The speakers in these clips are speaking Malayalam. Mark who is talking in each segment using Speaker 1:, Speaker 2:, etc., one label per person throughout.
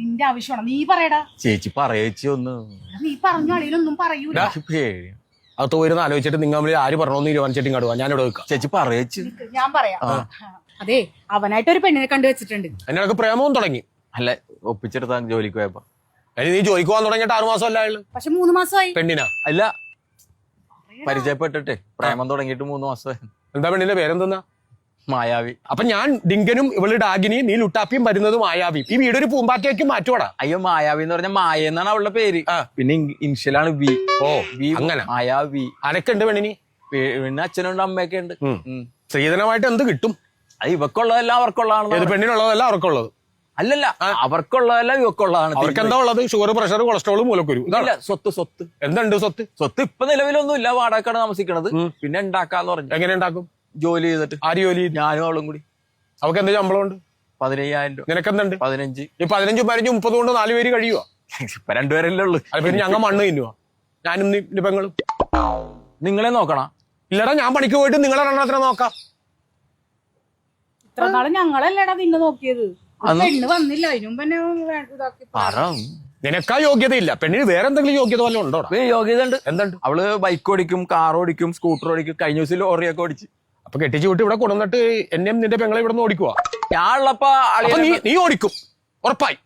Speaker 1: നിന്റെ ആവശ്യമാണ്, നീ പറയടാ.
Speaker 2: ചേച്ചി പറയേച്ചി ഒന്ന്.
Speaker 1: നീ പറഞ്ഞു അളിയിലൊന്നും പറയൂല.
Speaker 3: അത് തോരുന്ന് ആലോചിച്ചിട്ട് നിങ്ങൾ ആര് പറഞ്ഞോന്ന് തീരുമാനിച്ചിട്ട് ഇങ്ങോട്ട് പോവാ. ഞാനിവിടെ വെക്കാം.
Speaker 2: ചേച്ചി പറയേച്ചി.
Speaker 1: ഞാൻ പറയാം. അതെ, അവനായിട്ട് ഒരു പെണ്ണിനെ കണ്ടു വെച്ചിട്ടുണ്ട്.
Speaker 3: എന്നൊക്കെ പ്രേമവും തുടങ്ങി.
Speaker 2: അല്ല, ഒപ്പിച്ചെടുത്താ ജോലിക്ക് പോയപ്പോ.
Speaker 3: നീ ജോലിക്ക് പോകാൻ തുടങ്ങിയിട്ട് 6 മാസം അല്ല.
Speaker 1: പക്ഷെ 3 മാസമായി.
Speaker 3: പെണ്ണിനാ?
Speaker 2: അല്ല, പരിചയപ്പെട്ടിട്ട് പ്രേമം തുടങ്ങിയിട്ട് 3 മാസമായി.
Speaker 3: എന്താ പെണ്ണിന്റെ പേരെന്തെന്നാ?
Speaker 2: മായാവി.
Speaker 3: അപ്പൊ ഞാൻ ഡിങ്കനും ഇവള് ഡാഗിനിയും നീ ലുട്ടാപ്പിയും വരുന്നത് മായാവി. ഈ വീടൊരു പൂമ്പാറ്റയ്ക്ക് മാറ്റുവാടാ.
Speaker 2: അയ്യോ, മായാവി എന്ന് പറഞ്ഞ മായ എന്നാണ് അവളുടെ പേര്. പിന്നെ ഇൻഷ്യലാണ് വി.
Speaker 3: ഓ, അങ്ങനെ
Speaker 2: മായാവി.
Speaker 3: അനക്കുണ്ട് പെണ്ണിനി?
Speaker 2: പിന്നെ അച്ഛനുണ്ട്, അമ്മയൊക്കെ ഉണ്ട്.
Speaker 3: സ്ത്രീധനമായിട്ട് എന്ത് കിട്ടും?
Speaker 2: അത് ഇവക്കുള്ളതല്ല അവർക്കുള്ളതാണ്.
Speaker 3: പെണ്ണിനുള്ളതല്ല അവർക്കുള്ളത്?
Speaker 2: അല്ലല്ല, അവർക്കുള്ളതല്ല ഇവക്കുള്ളതാണ്.
Speaker 3: അവർക്ക് എന്താ ഉള്ളത്? ഷുഗർ, പ്രഷർ, കൊളസ്ട്രോൾ, മൂലക്കുരു.
Speaker 2: ഇല്ല, സ്വത്ത്.
Speaker 3: എന്തുണ്ട് സ്വത്ത്?
Speaker 2: സ്വത്ത് ഇപ്പൊ നിലവിലൊന്നും ഇല്ല, വാടകക്കാണ് താമസിക്കണത്. പിന്നെ ഉണ്ടാക്കാന്ന് പറഞ്ഞു.
Speaker 3: എങ്ങനെ ഉണ്ടാക്കും?
Speaker 2: ജോലി ചെയ്തിട്ട്.
Speaker 3: ആര് ജോലി?
Speaker 2: ഞാനും അവളും കൂടി.
Speaker 3: അവർക്ക് എന്ത് ശമ്പളം ഉണ്ട്?
Speaker 2: 15,000 രൂപ.
Speaker 3: നിനക്കെന്തുണ്ട്?
Speaker 2: 15.
Speaker 3: ഈ 15, 15, 30 കൊണ്ട് 4 പേര് കഴിയുവോ?
Speaker 2: ഇപ്പൊ 2 പേരല്ലേ ഉള്ളു.
Speaker 3: അത് പിന്നെ ഞങ്ങൾ മണ്ണ് തിന്നുവാ. ഞാനും നിന്റെ പെങ്ങളും.
Speaker 2: നിങ്ങളെ നോക്കണം?
Speaker 3: ഇല്ലടാ, ഞാൻ പണിക്ക് പോയിട്ട് നിങ്ങളെ എണ്ണത്തിനെ നോക്കാം.
Speaker 1: ഇത്ര നാളെ ഞങ്ങളല്ലേടാ നിന്നെ നോക്കിയത്. പെണ്ണ് വന്നില്ല, അതിനും പിന്നെ
Speaker 3: നിനക്കാ യോഗ്യതയില്ല. പെണ്ണിന് വേറെ എന്തെങ്കിലും യോഗ്യത വല്ലതും ഉണ്ടോ?
Speaker 2: യോഗ്യത ഉണ്ട്.
Speaker 3: എന്തുണ്ട്?
Speaker 2: അവള് ബൈക്ക് ഓടിക്കും, കാർ ഓടിക്കും, സ്കൂട്ടർ ഓടിക്കും. കഴിഞ്ഞ ദിവസം ലോറിയൊക്കെ ഓടിച്ച്.
Speaker 3: അപ്പൊ കെട്ടിച്ചു വിട്ട് ഇവിടെ കൊണ്ടുവന്നിട്ട് എന്നെയും നിന്റെ പെങ്ങളെ ഇവിടെ നിന്ന് ഓടിക്കുവാ?
Speaker 2: ഞാൻ ഉള്ളപ്പോ
Speaker 3: നീ ഓടിക്കും ഉറപ്പായി.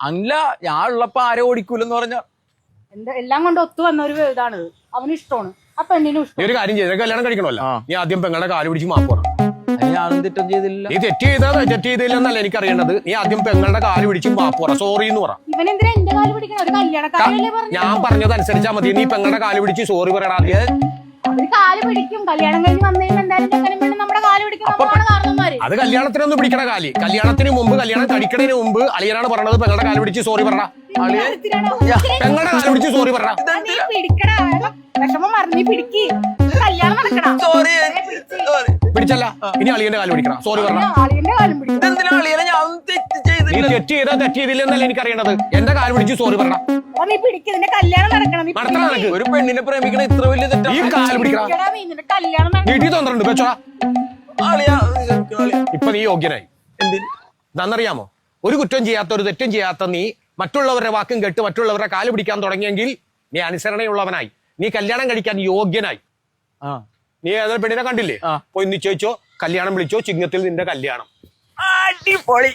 Speaker 2: അല്ല, ഞാൻ ഉള്ളപ്പോ ആരും ഓടിക്കൂലെന്ന് പറഞ്ഞ
Speaker 1: എല്ലാം കൊണ്ട് ഒത്തു വന്ന ഒരു ഇതാണ്. അവന് ഇഷ്ടമാണ്, ആ പെണ്ണിനും ഇഷ്ടം.
Speaker 3: നീ ഒരു കാര്യം ചെയ്ത, കല്യാണം കഴിക്കണമല്ലോ. നീ ആദ്യം പെങ്ങളുടെ കാല് പിടിച്ച് മാപ്പ് പറ.
Speaker 2: ഞാനും തെറ്റും ചെയ്തില്ല.
Speaker 3: നീ തെറ്റ് ചെയ്തില്ലെന്നല്ല എനിക്ക് അറിയേണ്ടത്. നീ ആദ്യം പെങ്ങളുടെ കാല് പിടിച്ച് മാപ്പ് പറ, സോറി എന്ന് പറ.
Speaker 1: ഇവനെന്തിനാ എന്റെ കാല് പിടിക്കണം? ഒരു കല്യാണക്കാരല്ലേ പറഞ്ഞു.
Speaker 3: ഞാൻ പറഞ്ഞത് അനുസരിച്ചാ മതി. നീ പെങ്ങളുടെ കാല് പിടിച്ച് സോറി പറയടാ.
Speaker 1: അവര് കാല് പിടിക്കും. കല്യാണം കഴിഞ്ഞ് വന്നതിന് എന്തായാലും ചെക്കനും പെണ്ണും നമ്മുടെ കാല് പിടിക്കും. കാരണന്മാര്
Speaker 3: അത് കല്യാണത്തിനൊന്നും പിടിക്കണ കാല്. കല്യാണത്തിന് മുമ്പ്, കല്യാണം കഴിക്കണതിന് മുമ്പ് അളിയനാണ് പറഞ്ഞത് പെങ്ങളുടെ കാല് പിടിച്ച് സോറി പറ. പെങ്ങളുടെ കാല് പിടിച്ച് സോറി പറ.
Speaker 1: വിഷമം മറിഞ്ഞ് പിടിക്ക്. കല്യാണം നടക്കണം.
Speaker 3: പിടിച്ചല്ല, ഇനി അളിയന്റെ കാല് പിടിക്കണം, സോറി പറ.
Speaker 1: ആളിയന്റെ കാലും പിടിക്കും.
Speaker 3: നീ തെറ്റ് ചെയ്തില്ലെന്നല്ല എനിക്ക് അറിയേണ്ടത്. എന്റെ കാല് പിടിച്ച് സോറി പറ.
Speaker 1: നീ പിടിക്ക്, നിന്റെ കല്യാണം നടക്കണം.
Speaker 2: ഒരു പെണ്ണിനെ പ്രേമിക്കണ ഇത്ര വലിയ
Speaker 3: ഈ കാല് പിടിക്കണം.
Speaker 1: കല്യാണം
Speaker 3: വീട്ടിൽ തോന്നുന്നുണ്ട് വെച്ചോടാ. ഇപ്പൊ നീ യോഗ്യനായി. എന്താണെന്നറിയാമോ? ഒരു കുറ്റം ചെയ്യാത്ത, ഒരു തെറ്റും ചെയ്യാത്ത നീ മറ്റുള്ളവരുടെ വാക്കും കേട്ട് മറ്റുള്ളവരുടെ കാല് പിടിക്കാൻ തുടങ്ങിയെങ്കിൽ നീ അനുസരണയുള്ളവനായി. നീ കല്യാണം കഴിക്കാൻ യോഗ്യനായി. നീ ഏതൊരു പെണ്ണിനെ കണ്ടില്ലേ? പോയി നിശ്ചയിച്ചോ, കല്യാണം വിളിച്ചോ, ചിങ്ങത്തിൽ നിന്റെ കല്യാണം.
Speaker 2: അടിപൊളി.